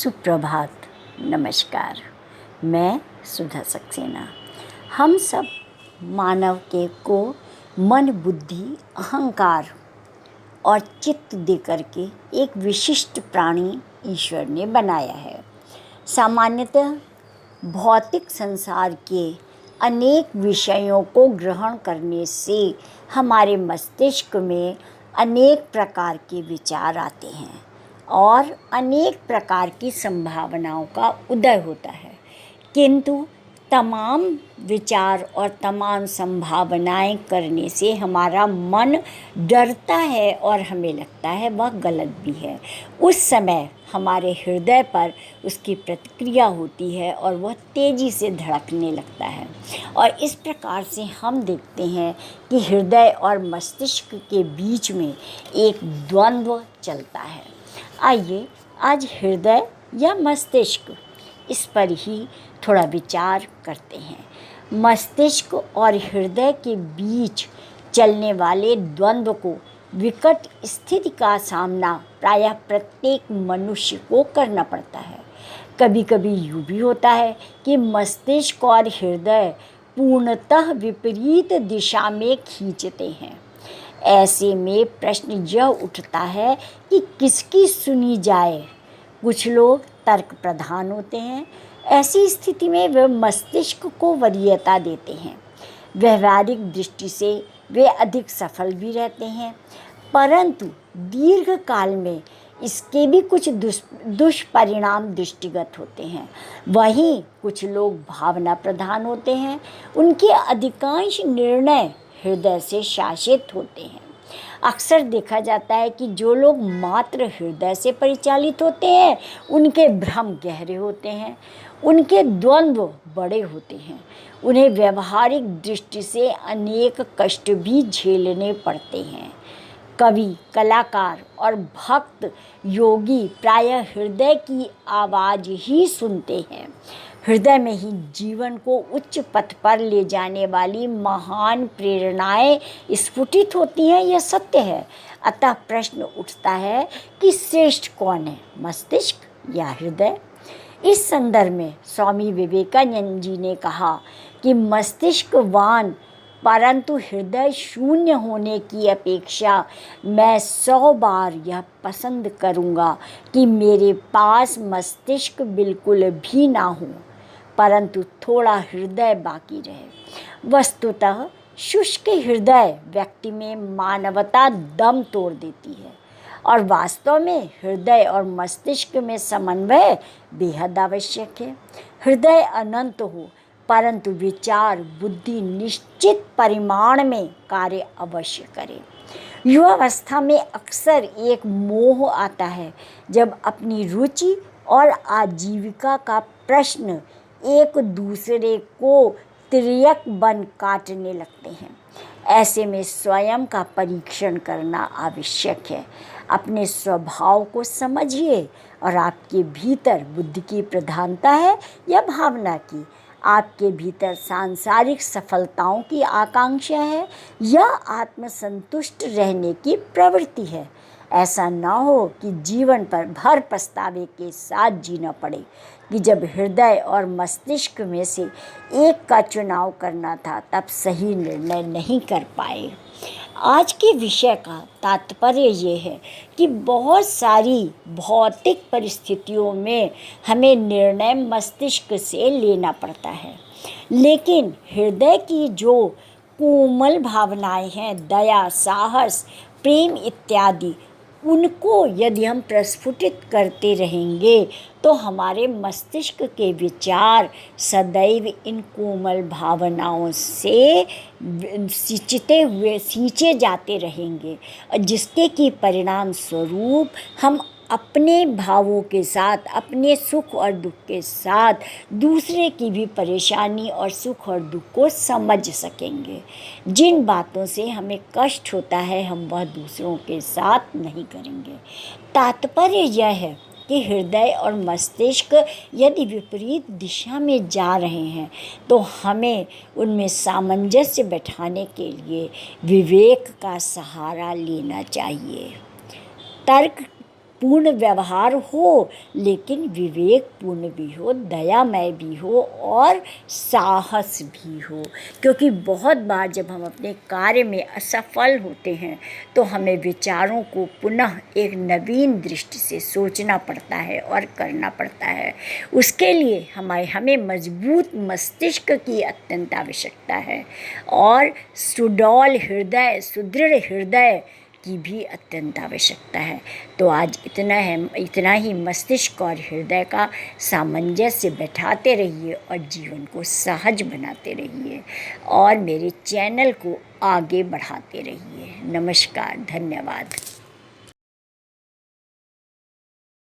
सुप्रभात, नमस्कार। मैं सुधा सक्सेना। हम सब मानव के को मन, बुद्धि, अहंकार और चित्त देकर के एक विशिष्ट प्राणी ईश्वर ने बनाया है। सामान्यतः भौतिक संसार के अनेक विषयों को ग्रहण करने से हमारे मस्तिष्क में अनेक प्रकार के विचार आते हैं और अनेक प्रकार की संभावनाओं का उदय होता है, किंतु तमाम विचार और तमाम संभावनाएं करने से हमारा मन डरता है और हमें लगता है वह गलत भी है। उस समय हमारे हृदय पर उसकी प्रतिक्रिया होती है और वह तेज़ी से धड़कने लगता है और इस प्रकार से हम देखते हैं कि हृदय और मस्तिष्क के बीच में एक द्वंद्व चलता है। आइए आज हृदय या मस्तिष्क, इस पर ही थोड़ा विचार करते हैं। मस्तिष्क और हृदय के बीच चलने वाले द्वंद्व को विकट स्थिति का सामना प्रायः प्रत्येक मनुष्य को करना पड़ता है। कभी कभी यूँ भी होता है कि मस्तिष्क और हृदय पूर्णतः विपरीत दिशा में खींचते हैं। ऐसे में प्रश्न यह उठता है कि किसकी सुनी जाए। कुछ लोग तर्क प्रधान होते हैं। ऐसी स्थिति में वे मस्तिष्क को वरीयता देते हैं। व्यवहारिक दृष्टि से वे अधिक सफल भी रहते हैं, परंतु दीर्घ काल में इसके भी कुछ दुष्परिणाम दृष्टिगत होते हैं। वहीं कुछ लोग भावना प्रधान होते हैं। उनके अधिकांश निर्णय हृदय से शासित होते हैं। अक्सर देखा जाता है कि जो लोग मात्र हृदय से परिचालित होते हैं उनके भ्रम गहरे होते हैं, उनके द्वंद्व बड़े होते हैं, उन्हें व्यवहारिक दृष्टि से अनेक कष्ट भी झेलने पड़ते हैं। कवि, कलाकार और भक्त योगी प्रायः हृदय की आवाज़ ही सुनते हैं। हृदय में ही जीवन को उच्च पथ पर ले जाने वाली महान प्रेरणाएं स्फुटित होती हैं, यह सत्य है। अतः प्रश्न उठता है कि श्रेष्ठ कौन है, मस्तिष्क या हृदय? इस संदर्भ में स्वामी विवेकानंद जी ने कहा कि मस्तिष्कवान परंतु हृदय शून्य होने की अपेक्षा मैं 100 बार यह पसंद करूँगा कि मेरे पास मस्तिष्क बिल्कुल भी ना हो, परंतु थोड़ा हृदय बाकी रहे। वस्तुतः शुष्क हृदय व्यक्ति में मानवता दम तोड़ देती है और वास्तव में हृदय और मस्तिष्क में समन्वय बेहद आवश्यक है। हृदय अनंत हो परंतु विचार बुद्धि निश्चित परिमाण में कार्य अवश्य करे। युवावस्था में अक्सर एक मोह आता है जब अपनी रुचि और आजीविका का प्रश्न एक दूसरे को तिर्यक बन काटने लगते हैं। ऐसे में स्वयं का परीक्षण करना आवश्यक है। अपने स्वभाव को समझिए और आपके भीतर बुद्धि की प्रधानता है या भावना की। आपके भीतर सांसारिक सफलताओं की आकांक्षा है या आत्मसंतुष्ट रहने की प्रवृत्ति है। ऐसा ना हो कि जीवन पर भर पछतावे के साथ जीना पड़े कि जब हृदय और मस्तिष्क में से एक का चुनाव करना था तब सही निर्णय नहीं कर पाए। आज के विषय का तात्पर्य ये है कि बहुत सारी भौतिक परिस्थितियों में हमें निर्णय मस्तिष्क से लेना पड़ता है, लेकिन हृदय की जो कोमल भावनाएं हैं, दया, साहस, प्रेम इत्यादि, उनको यदि हम प्रस्फुटित करते रहेंगे तो हमारे मस्तिष्क के विचार सदैव इन कोमल भावनाओं से सींचे जाते रहेंगे, जिसके कि परिणाम स्वरूप हम अपने भावों के साथ, अपने सुख और दुख के साथ दूसरे की भी परेशानी और सुख और दुख को समझ सकेंगे। जिन बातों से हमें कष्ट होता है हम वह दूसरों के साथ नहीं करेंगे। तात्पर्य यह है कि हृदय और मस्तिष्क यदि विपरीत दिशा में जा रहे हैं तो हमें उनमें सामंजस्य बैठाने के लिए विवेक का सहारा लेना चाहिए। तर्क पूर्ण व्यवहार हो, लेकिन विवेकपूर्ण भी हो, दयामय भी हो और साहस भी हो। क्योंकि बहुत बार जब हम अपने कार्य में असफल होते हैं तो हमें विचारों को पुनः एक नवीन दृष्टि से सोचना पड़ता है और करना पड़ता है। उसके लिए हमें मजबूत मस्तिष्क की अत्यंत आवश्यकता है और सुदृढ़ हृदय की भी अत्यंत आवश्यकता है। तो आज इतना ही मस्तिष्क और हृदय का सामंजस्य बैठाते रहिए और जीवन को सहज बनाते रहिए और मेरे चैनल को आगे बढ़ाते रहिए। नमस्कार, धन्यवाद।